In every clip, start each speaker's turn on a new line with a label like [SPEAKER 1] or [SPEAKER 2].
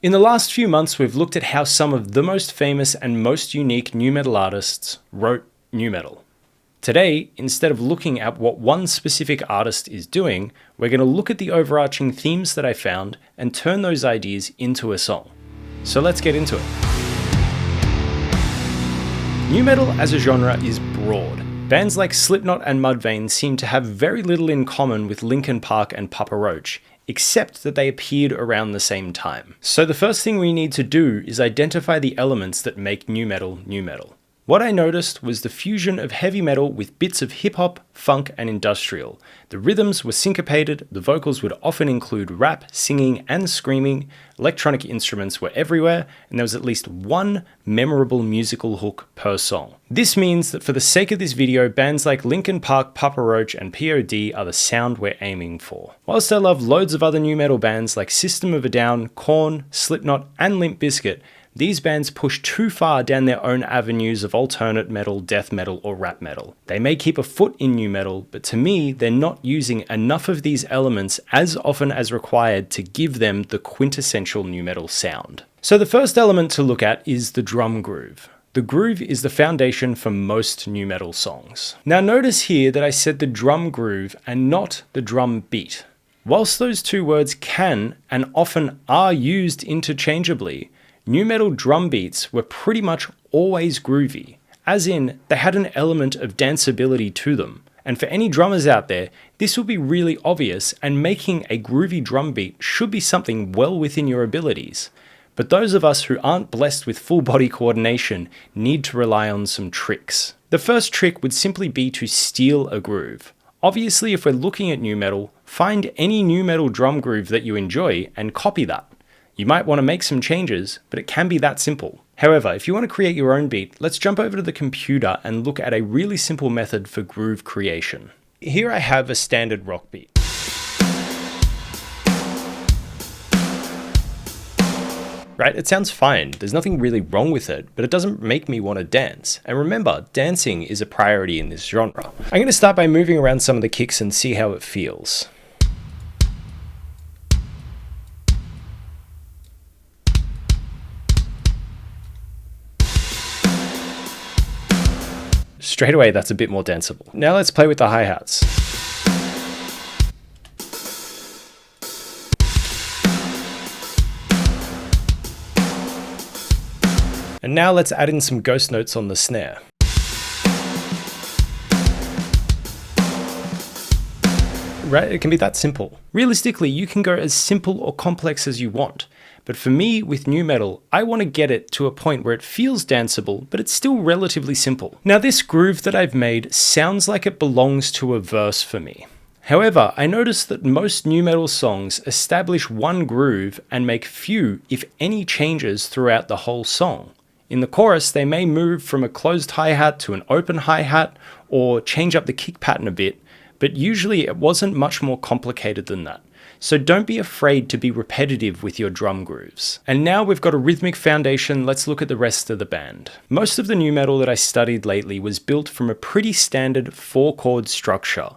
[SPEAKER 1] In the last few months, we've looked at how some of the most famous and most unique nu metal artists wrote nu metal. Today, instead of looking at what one specific artist is doing, we're going to look at the overarching themes that I found and turn those ideas into a song. So let's get into it. Nu metal as a genre is broad. Bands like Slipknot and Mudvayne seem to have very little in common with Linkin Park and Papa Roach, except that they appeared around the same time. So the first thing we need to do is identify the elements that make nu metal nu metal. What I noticed was the fusion of heavy metal with bits of hip-hop, funk, and industrial. The rhythms were syncopated, the vocals would often include rap, singing, and screaming, electronic instruments were everywhere, and there was at least one memorable musical hook per song. This means that for the sake of this video, bands like Linkin Park, Papa Roach, and POD are the sound we're aiming for. Whilst I love loads of other nu metal bands like System of a Down, Korn, Slipknot, and Limp Bizkit, these bands push too far down their own avenues of alternate metal, death metal, or rap metal. They may keep a foot in nu metal, but to me, they're not using enough of these elements as often as required to give them the quintessential nu metal sound. So the first element to look at is the drum groove. The groove is the foundation for most nu metal songs. Now notice here that I said the drum groove and not the drum beat. Whilst those two words can and often are used interchangeably, nu metal drum beats were pretty much always groovy, as in they had an element of danceability to them. And for any drummers out there, this will be really obvious, and making a groovy drum beat should be something well within your abilities. But those of us who aren't blessed with full body coordination need to rely on some tricks. The first trick would simply be to steal a groove. Obviously, if we're looking at nu metal, find any nu metal drum groove that you enjoy and copy that. You might want to make some changes, but it can be that simple. However, if you want to create your own beat, let's jump over to the computer and look at a really simple method for groove creation. Here I have a standard rock beat. Right, it sounds fine, there's nothing really wrong with it, but it doesn't make me want to dance. And remember, dancing is a priority in this genre. I'm going to start by moving around some of the kicks and see how it feels. Straight away, that's a bit more danceable. Now let's play with the hi-hats. And now let's add in some ghost notes on the snare. Right, it can be that simple. Realistically, you can go as simple or complex as you want. But for me, with nu metal, I want to get it to a point where it feels danceable, but it's still relatively simple. Now this groove that I've made sounds like it belongs to a verse for me. However, I noticed that most nu metal songs establish one groove and make few, if any, changes throughout the whole song. In the chorus, they may move from a closed hi-hat to an open hi-hat, or change up the kick pattern a bit, but usually it wasn't much more complicated than that. So don't be afraid to be repetitive with your drum grooves. And now we've got a rhythmic foundation, let's look at the rest of the band. Most of the nu metal that I studied lately was built from a pretty standard 4-chord structure.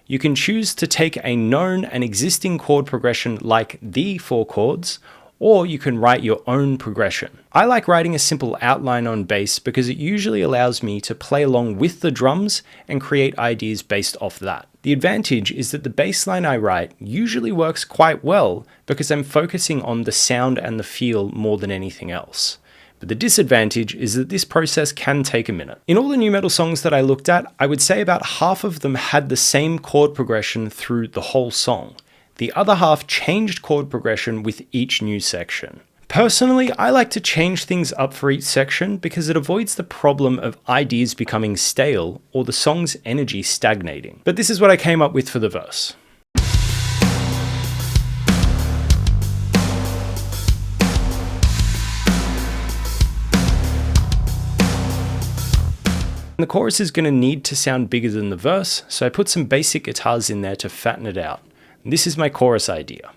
[SPEAKER 1] You can choose to take a known and existing chord progression like the 4 chords, or you can write your own progression. I like writing a simple outline on bass because it usually allows me to play along with the drums and create ideas based off that. The advantage is that the bass line I write usually works quite well because I'm focusing on the sound and the feel more than anything else. But the disadvantage is that this process can take a minute. In all the nu metal songs that I looked at, I would say about half of them had the same chord progression through the whole song. The other half changed chord progression with each new section. Personally, I like to change things up for each section because it avoids the problem of ideas becoming stale or the song's energy stagnating. But this is what I came up with for the verse. The chorus is going to need to sound bigger than the verse, so I put some basic guitars in there to fatten it out. This is my chorus idea.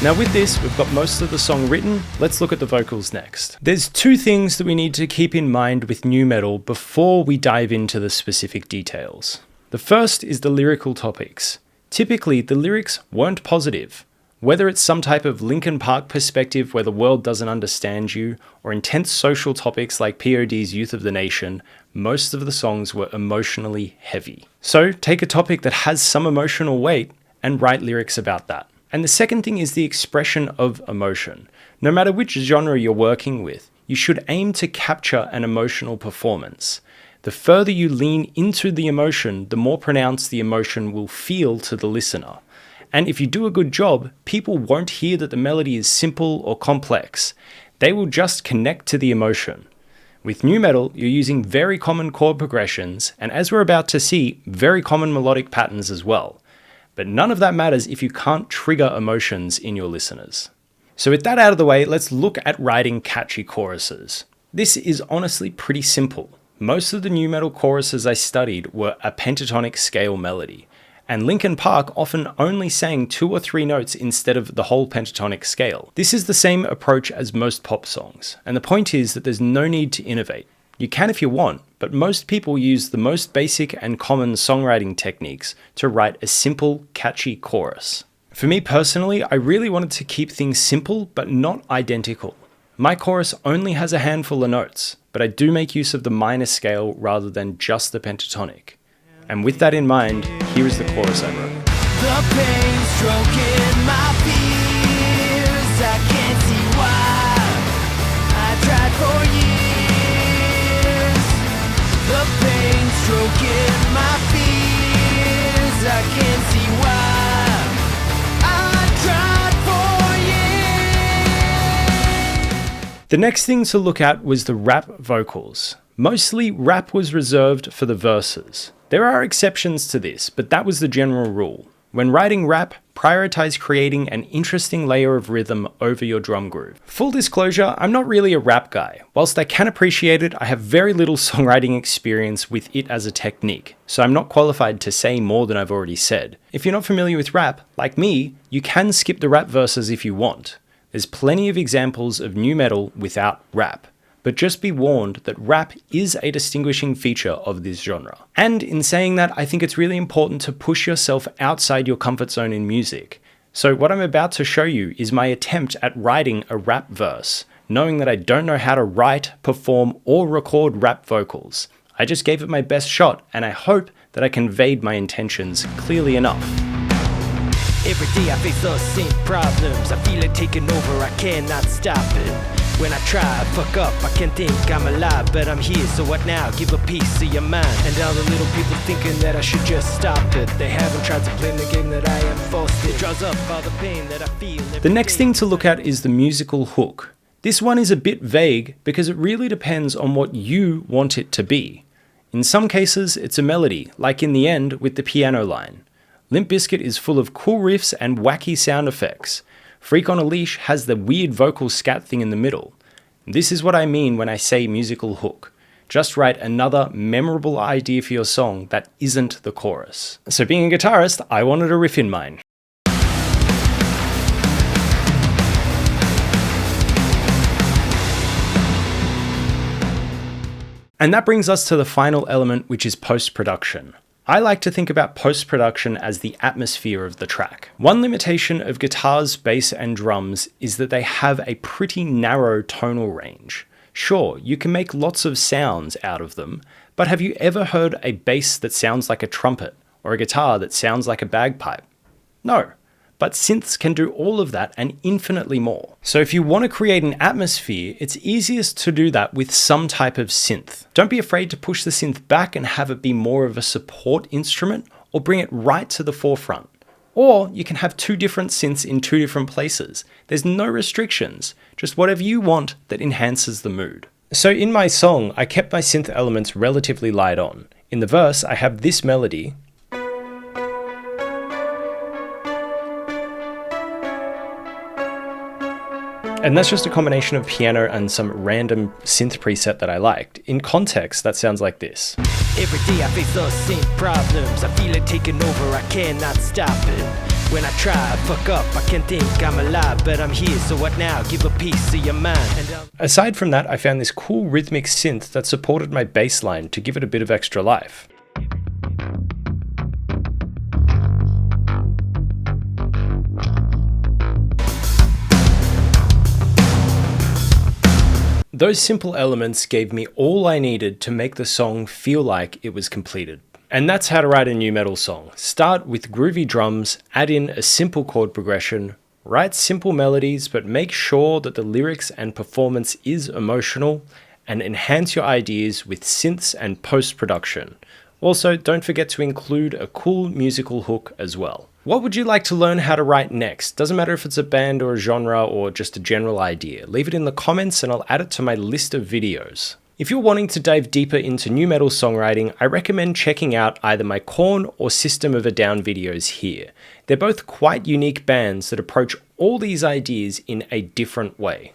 [SPEAKER 1] Now with this, we've got most of the song written, let's look at the vocals next. There's two things that we need to keep in mind with nu metal before we dive into the specific details. The first is the lyrical topics. Typically, the lyrics weren't positive. Whether it's some type of Linkin Park perspective where the world doesn't understand you, or intense social topics like POD's Youth of the Nation, most of the songs were emotionally heavy. So take a topic that has some emotional weight and write lyrics about that. And the second thing is the expression of emotion. No matter which genre you're working with, you should aim to capture an emotional performance. The further you lean into the emotion, the more pronounced the emotion will feel to the listener. And if you do a good job, people won't hear that the melody is simple or complex. They will just connect to the emotion. With nu metal, you're using very common chord progressions, and as we're about to see, very common melodic patterns as well. But none of that matters if you can't trigger emotions in your listeners. So with that out of the way, let's look at writing catchy choruses. This is honestly pretty simple. Most of the nu metal choruses I studied were a pentatonic scale melody, and Linkin Park often only sang 2 or 3 notes instead of the whole pentatonic scale. This is the same approach as most pop songs, and the point is that there's no need to innovate. You can if you want, but most people use the most basic and common songwriting techniques to write a simple, catchy chorus. For me personally, I really wanted to keep things simple but not identical. My chorus only has a handful of notes, but I do make use of the minor scale rather than just the pentatonic. And with that in mind, here is the chorus I wrote.
[SPEAKER 2] The pain stroking my fears, I can't see why I tried for years. The pain stroking my fears, I can't see why I tried for years.
[SPEAKER 1] The next thing to look at was the rap vocals. Mostly, rap was reserved for the verses. There are exceptions to this, but that was the general rule. When writing rap, prioritize creating an interesting layer of rhythm over your drum groove. Full disclosure, I'm not really a rap guy. Whilst I can appreciate it, I have very little songwriting experience with it as a technique, so I'm not qualified to say more than I've already said. If you're not familiar with rap, like me, you can skip the rap verses if you want. There's plenty of examples of nu metal without rap. But just be warned that rap is a distinguishing feature of this genre. And in saying that, I think it's really important to push yourself outside your comfort zone in music. So what I'm about to show you is my attempt at writing a rap verse, knowing that I don't know how to write, perform, or record rap vocals. I just gave it my best shot, and I hope that I conveyed my intentions clearly enough.
[SPEAKER 2] Every day I face those same problems. I feel it taking over, I cannot stop it. When I try, I fuck up, I can't think I'm alive, but I'm here, so what now? Give a piece of your mind. And all the little people thinking that I should just stop it. They haven't tried to play the game that I am forced. It draws up all the pain that I feel.
[SPEAKER 1] The next thing to look at is the musical hook. This one is a bit vague because it really depends on what you want it to be. In some cases, it's a melody, like in the end with the piano line. Limp Bizkit is full of cool riffs and wacky sound effects. Freak on a Leash has the weird vocal scat thing in the middle. This is what I mean when I say musical hook. Just write another memorable idea for your song that isn't the chorus. So being a guitarist, I wanted a riff in mind. And that brings us to the final element, which is post-production. I like to think about post-production as the atmosphere of the track. One limitation of guitars, bass, and drums is that they have a pretty narrow tonal range. Sure, you can make lots of sounds out of them, but have you ever heard a bass that sounds like a trumpet, or a guitar that sounds like a bagpipe? No. But synths can do all of that and infinitely more. So if you want to create an atmosphere, it's easiest to do that with some type of synth. Don't be afraid to push the synth back and have it be more of a support instrument, or bring it right to the forefront. Or you can have 2 different synths in 2 different places. There's no restrictions, just whatever you want that enhances the mood. So in my song, I kept my synth elements relatively light on. In the verse, I have this melody, and that's just a combination of piano and some random synth preset that I liked. In context, that sounds like this.
[SPEAKER 2] Every day I face those same problems. I feel it taking over, I cannot stop it. When I try, fuck up, I can't think I'm alive, but I'm here, so what now? Give a piece of your mind.
[SPEAKER 1] Aside from that, I found this cool rhythmic synth that supported my bass line to give it a bit of extra life. Those simple elements gave me all I needed to make the song feel like it was completed. And that's how to write a nu metal song. Start with groovy drums, add in a simple chord progression, write simple melodies, but make sure that the lyrics and performance is emotional, and enhance your ideas with synths and post-production. Also, don't forget to include a cool musical hook as well. What would you like to learn how to write next? Doesn't matter if it's a band or a genre or just a general idea. Leave it in the comments and I'll add it to my list of videos. If you're wanting to dive deeper into nu metal songwriting, I recommend checking out either my Korn or System of a Down videos here. They're both quite unique bands that approach all these ideas in a different way.